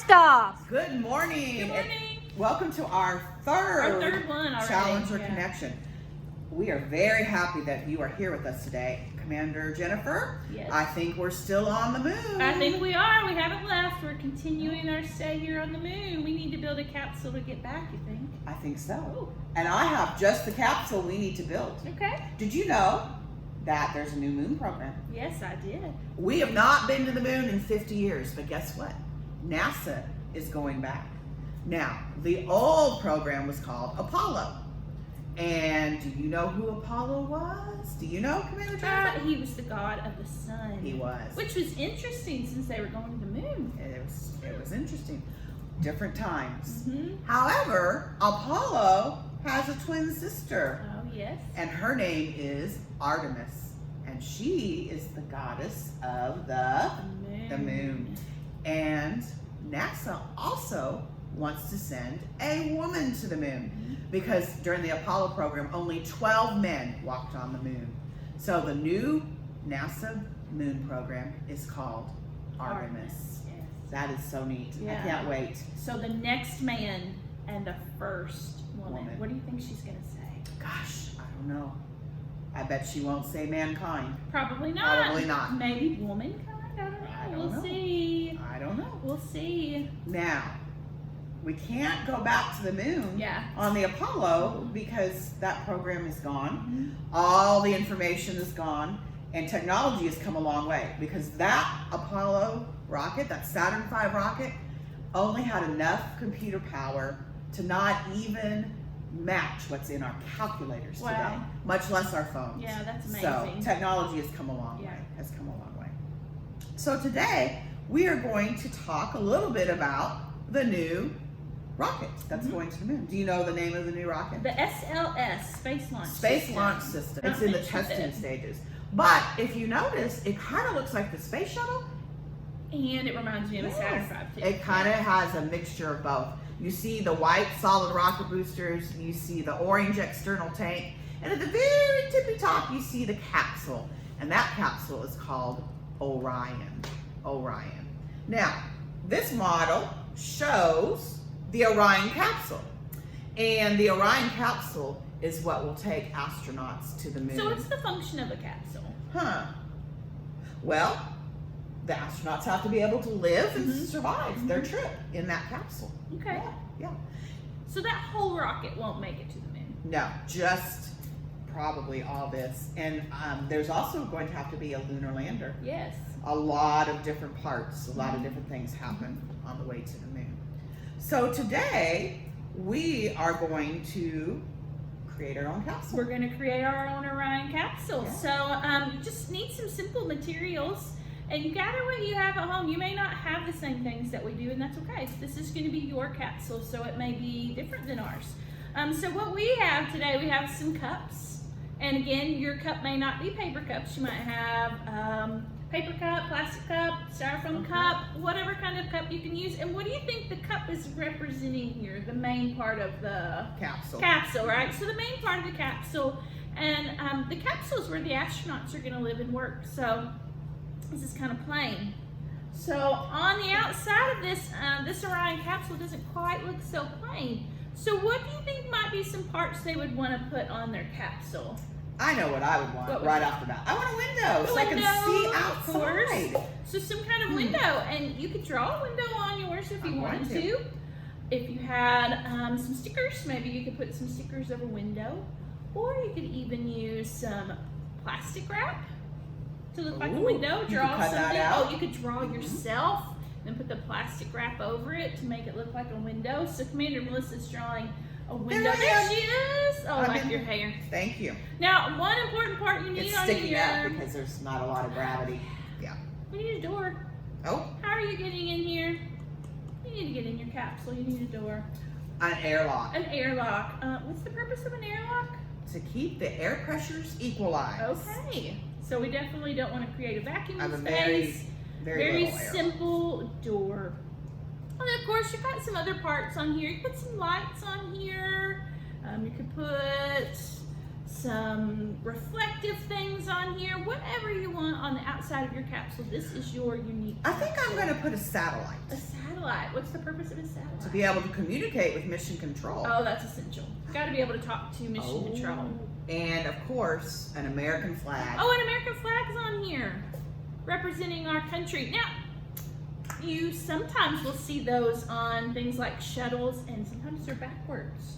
Alaska. Good morning. Good morning. Welcome to our third one already. Challenger Yeah. Connection. We are very happy that you are here with us today. Commander Jennifer, Yes. I think we're still on the moon. I think we are. We haven't left. We're continuing our stay here on the moon. We need to build a capsule to get back, you think? I think so. Ooh. And I have just the capsule we need to build. Okay. Did you know that there's a new moon program? Yes, I did. We have not been to the moon in 50 years, but guess what? NASA is going back. Now, the old program was called Apollo. And do you know who Apollo was? Do you know, Commander Jennifer? He was the god of the sun. He was. Which was interesting since they were going to the moon. It was interesting. Different times. Mm-hmm. However, Apollo has a twin sister, Oh, yes. and her name is Artemis, and she is the goddess of the moon. And NASA also wants to send a woman to the moon because during the Apollo program, only 12 men walked on the moon. So the new NASA moon program is called Artemis. Yes. That is so neat. Yeah. I can't wait. So the next man and the first woman. Woman. What do you think she's going to say? Gosh, I don't know. I bet she won't say mankind. Probably not. Probably not. Maybe womankind. I don't know. We'll see. I don't know. We'll see. Now, we can't go back to the moon Yeah. on the Apollo because that program is gone. All the information is gone, and technology has come a long way because that Apollo rocket, that Saturn V rocket, only had enough computer power to not even match what's in our calculators today, Wow. much less our phones. Yeah, that's So amazing. technology has come a long way. Has come a long way. So today we are going to talk a little bit about the new rocket that's going to the moon. Do you know the name of the new rocket? The SLS, Space Launch Space System. Launch System. Not It's in the finished with testing it. stages. But if you notice, it kind of looks like the space shuttle. And it reminds me of a Saturn V too. It kind of has a mixture of both. You see the white solid rocket boosters, you see the orange external tank, and at the very tippy top you see the capsule. And that capsule is called Orion. Orion. Now, this model shows the Orion capsule. And the Orion capsule is what will take astronauts to the moon. So what's the function of a capsule? Well, the astronauts have to be able to live and Mhm. survive their trip in that capsule. Okay. Yeah. So that whole rocket won't make it to the moon. No, just probably all this. And there's also going to have to be a lunar lander. Yes. A lot of different parts, a lot of different things happen on the way to the moon. So today, we are going to create our own capsule. We're going to create our own Orion capsule. Yeah. So you just need some simple materials and you gather what you have at home. You may not have the same things that we do, and that's okay. This is going to be your capsule, so it may be different than ours. So what we have today, we have some cups. And again, your cup may not be paper cups. You might have paper cup, plastic cup, styrofoam cup, whatever kind of cup you can use. And what do you think the cup is representing here? The main part of the capsule, right? So the main part of the capsule, and the capsule is where the astronauts are going to live and work. So this is kind of plain. So on the outside of this, this Orion capsule doesn't quite look so plain. So what do you think might be some parts they would want to put on their capsule? I know what I would want right off the bat. I want a window so I can see outside. So some kind of window, and you could draw a window on yours if you wanted to. If you had some stickers, maybe you could put some stickers over window, or you could even use some plastic wrap to look like a window. Draw cut something. that out. Oh, you could draw yourself, then put the plastic wrap over it to make it look like a window. So Commander Melissa's drawing a window. There she is. Oh, like your hair. Thank you. Now, one important part you need It's on sticking your... out because there's not a lot of gravity. Yeah. We need a door. Oh. How are you getting in here? You need to get in your capsule. You need a door. An airlock. An airlock. What's the purpose of an airlock? To keep the air pressures equalized. Okay. So we definitely don't want to create a vacuum I have a space. very little air. Simple door. And then of course you've got some other parts on here. You put some lights on here. You could put some reflective things on here, whatever you want on the outside of your capsule. This is your unique I think I'm capsule. going to put a satellite. A satellite. What's the purpose of a satellite? To be able to communicate with mission control. Oh, that's essential. Got to be able to talk to mission control. And of course, an American flag. Oh, an American flag's on here, representing our country. Now, you sometimes will see those on things like shuttles, and sometimes they're backwards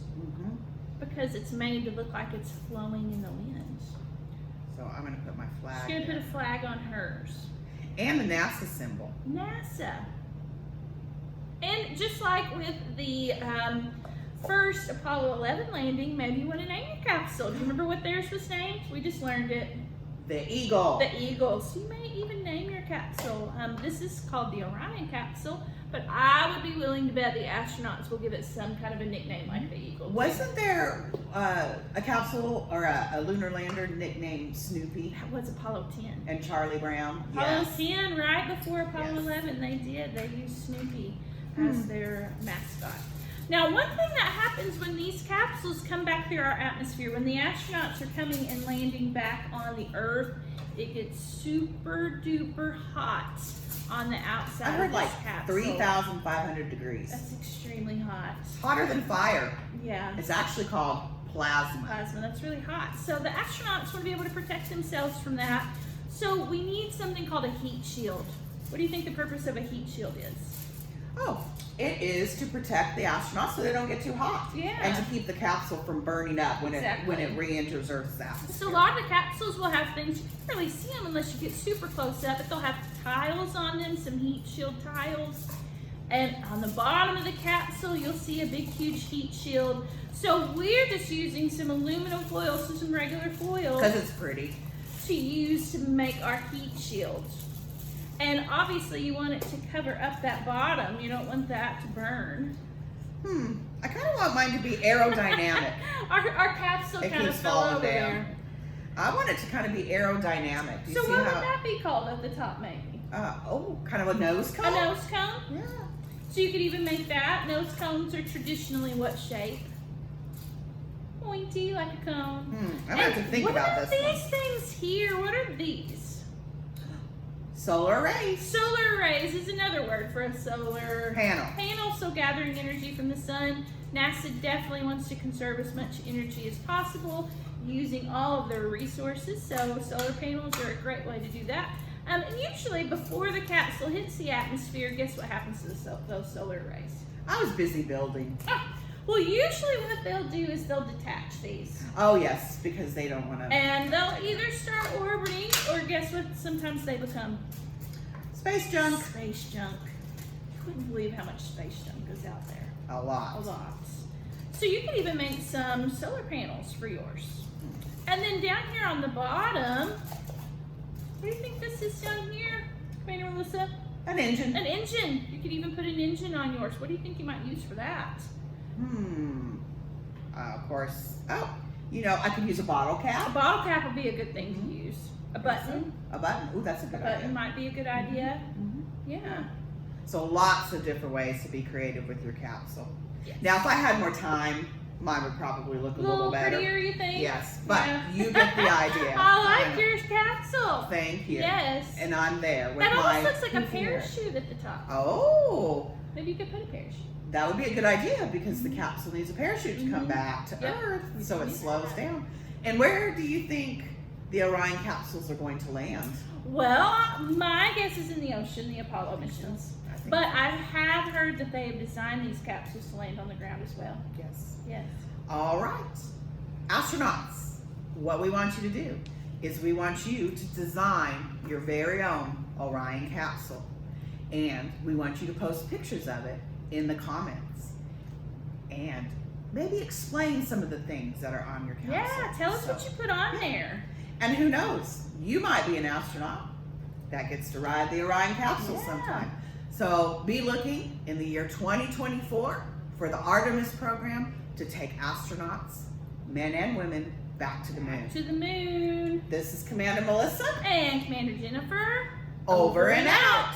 because it's made to look like it's flowing in the wind. So I'm going to put my flag. She's going to put a flag on hers. And the NASA symbol. NASA. And just like with the first Apollo 11 landing, maybe you want to name your capsule. Do you remember what theirs was named? We just learned it. The Eagle. The Eagle. So you may even name your capsule. This is called the Orion capsule, but I would be willing to bet the astronauts will give it some kind of a nickname like the Eagle. Wasn't there a capsule or a lunar lander nicknamed Snoopy? That was Apollo 10. And Charlie Brown? Apollo 10, right before Apollo Yes. 11, they did. They used Snoopy as their mascot. Now, one thing that happens when these capsules come back through our atmosphere, when the astronauts are coming and landing back on the Earth, it gets super duper hot on the outside I heard of like this capsule. 3,500 degrees. That's extremely hot. It's hotter than fire. Yeah. It's actually called plasma. Plasma, that's really hot. So the astronauts want to be able to protect themselves from that. So we need something called a heat shield. What do you think the purpose of a heat shield is? Oh, it is to protect the astronauts so they don't get too hot. Yeah. And to keep the capsule from burning up when Exactly. it re-enters Earth's atmosphere. So a lot of the capsules will have things, you can't really see them unless you get super close up, but they'll have tiles on them, some heat shield tiles. And on the bottom of the capsule, you'll see a big, huge heat shield. So we're just using some aluminum foil, so some regular foil, Because it's pretty. to use to make our heat shield. And obviously you want it to cover up that bottom. You don't want that to burn. I kind of want mine to be aerodynamic. Our capsule It kind of keeps fell falling over down. there. I want it to kind of be aerodynamic. Do you So see what would how? that be called at the top, maybe? Kind of a nose cone? A nose cone? Yeah. So you could even make that. Nose cones are traditionally what shape? Pointy, like a cone. I'm going to have to think about this What are one. these things here? What are these? Solar arrays. Solar arrays is another word for a solar Panel. So gathering energy from the sun. NASA definitely wants to conserve as much energy as possible using all of their resources. So solar panels are a great way to do that. And usually before the capsule hits the atmosphere, guess what happens to those solar arrays? I was busy building. Well, usually what they'll do is they'll detach these. Oh, yes, because they don't want to. And they'll either start orbiting, or guess what? Sometimes they become Space junk. space junk. I couldn't believe how much space junk is out there. A lot. A lot. So you could even make some solar panels for yours. And then down here on the bottom, what do you think this is down here, Commander Melissa? An engine. An engine. You could even put an engine on yours. What do you think you might use for that? Of course. Oh, I could use a bottle A cap. bottle cap would be a good thing to use. A button. A button. Ooh, that's a good Button idea. might be a good idea. Yeah. So lots of different ways to be creative with your capsule. Yes. Now, if I had more time, mine would probably look a little better. prettier, you think? Yes, but Yeah. you get the idea. I like your capsule. Thank you. Yes. And I'm there with That my almost looks like a poofy hair. parachute at the top. Oh, Maybe you could put a parachute. that would be a good idea because the capsule needs a parachute to come back to Yep. Earth, We so can it do slows that. down. And where do you think the Orion capsules are going to land? Well, my guess is in the ocean, the Apollo missions. I think But I have heard that they have designed these capsules to land on the ground as well. yes. Yes. All right, astronauts, what we want you to do is we want you to design your very own Orion capsule. And we want you to post pictures of it in the comments. And maybe explain some of the things that are on your capsule. Yeah, tell us what you put on there. And who knows, you might be an astronaut that gets to ride the Orion capsule Yeah. sometime. So be looking in the year 2024 for the Artemis program to take astronauts, men and women, back to the moon. To the moon. This is Commander Melissa. And Commander Jennifer. Over and out.